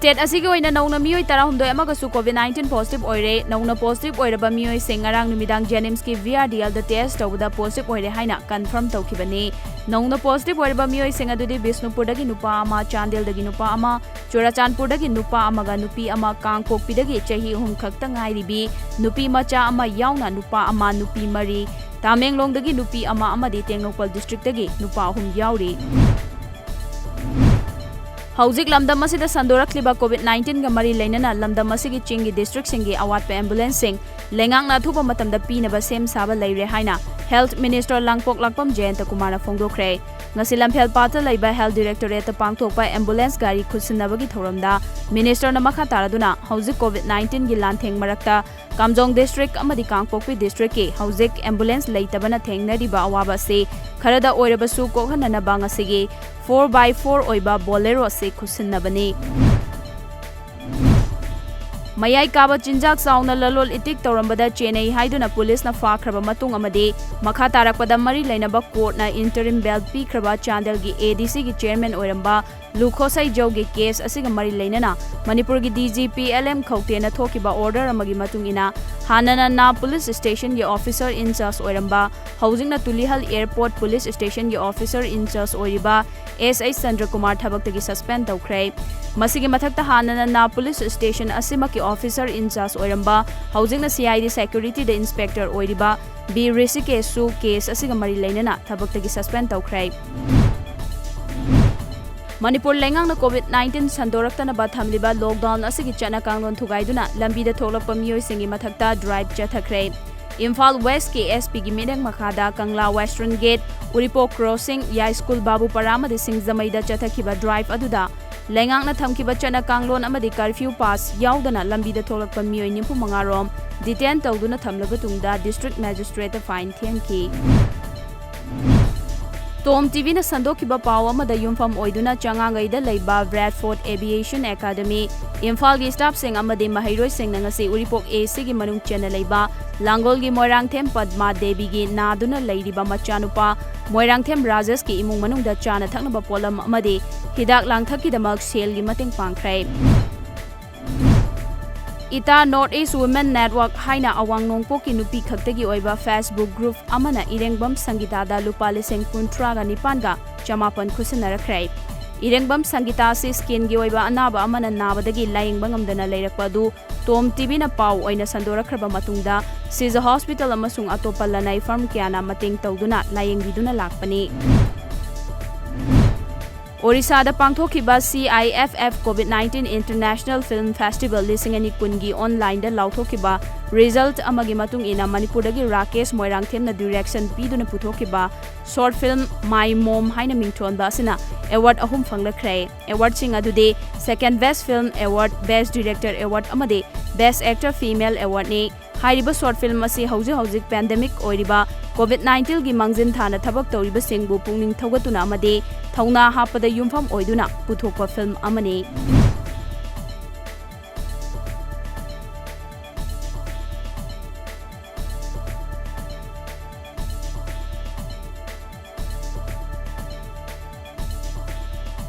State asigi oina nauna miyoi tarahumdoi amagasu COVID-19 positive oire nauna positive oiraba miyoi sing ngarang numidang Jennings ki VRDL da test tawda positive oire haina confirm tawkhibani nauna positive oiraba miyoi sing adudi Bisnupur dagi nupa ama Chandel dagi nupa ama Churachandpur dagi nupa amaga nupi ama Kangpokpi dagi chahi 3 khakta ngairibi nupi macha ama yauna nupa ama nupi mari Tamenglong dagi nupi ama amadi Tengnopal district dagi nupa 3 yauri Hauzik lamdam asida sandorakliba COVID-19 ga mari leinana lamdam asigi chingi district singi awatpa ambulance sing lengang na thuba matamda pinaba sem saba leire haina Health Minister Langpok Lakpam Jayanta Kumar phongdokre ngasi lamphel pata leiba Health Directorate ta pangthokpa ambulance gari khusinabagi thoramda Minister na makha taraduna hauzik COVID-19 gi lantheng marakta Kamjong district amadi Kangpokpi district ki hauzik ambulance leitabana thengnariba awaba se kharada oirabasu kokhanana bangasigi 4x4 oiba bolero se khusinnabani Mayai kaba chinjak sauna lalol itik taurambada Chennai haiduna police na fakhraba matung amade makha tarakpada mari leinaba court na interim bail pikraba Chandel gi ADC gi chairman oiramba Lukhosai Jau gi case asiga mari leinana Manipur gi DGP LM Khawte na thokiba order amagi matungina hanana na police station gi officer in charge oiramba housing na Tulihal airport police station gi officer in charge oiriba SI Chandra Kumar thabak tagi suspend tawkhre masigi mathakta hanana na police station asimaki officer in charge oiramba housing na CID security the inspector oiriba B Risike su case asiga mari leinana thabak tagi suspend tawkhre Manipur lengang na COVID-19 sandoraktana ba thamliba lockdown asigi chana kanglon thugaiduna lambi da tholakpa miyoi singi mathakta drive chathakre Imphal West ki SP gi midang makhada Kangla Western Gate Uripok Crossing Ya School Babu Paramadi Singzamai da chathakhiba drive aduda lengang na thamkiba chana kanglon amadi curfew pass yaudana lambi da tholakpa miyoi 95 rom detain tawduna thamlaba tungda district magistrate fine thianki TOMTV na sandokiba paw amada yumfam oiduna changangaida leiba Bradford Aviation Academy Imphal gi staff sing amade mahairoi sing ngasi Uripok AC gi manung chena leiba Langol gi Moirangthem Padma Devi gi naduna leiriba machanupa Moirangthem Rajesh ki imung manung da chana thaknaba polam amade hidak langthak ki damak sel gi mateng pangkhrai Ita North East Women Network haina awang nongpo ki nupi khaktagi oiba Facebook group amana Irengbam Sangita da lupa liseng kuntra ga nipan ga chamapan khusinarakhrai Irengbam Sangita si skin gi oiba anaba amana nabadagi layingbang amdana leirakpa du TOMTV na paw oina sandorakraba matungda Siza Hospital amasung atopa lanai farm kiana mating tawduna layingbiduna lakpani Orissa da pangthokiba CIFF COVID-19 International Film Festival lisingani kungi online da lauthokiba result amagi matung ina Manipur dagi Rakesh Moirangthem na direction piduna puthokiba short film My Mom haina mingthon ba asina award ahum fanglakhrei award sing adude second best film award best director award amade best actor female award ni hairiba short film asi hauzik pandemic oiriba COVID-19 gi mangjin thana thabak tawriba singbu pungning thogatuna amade thauna hapada yumpham oiduna puthokpa film amani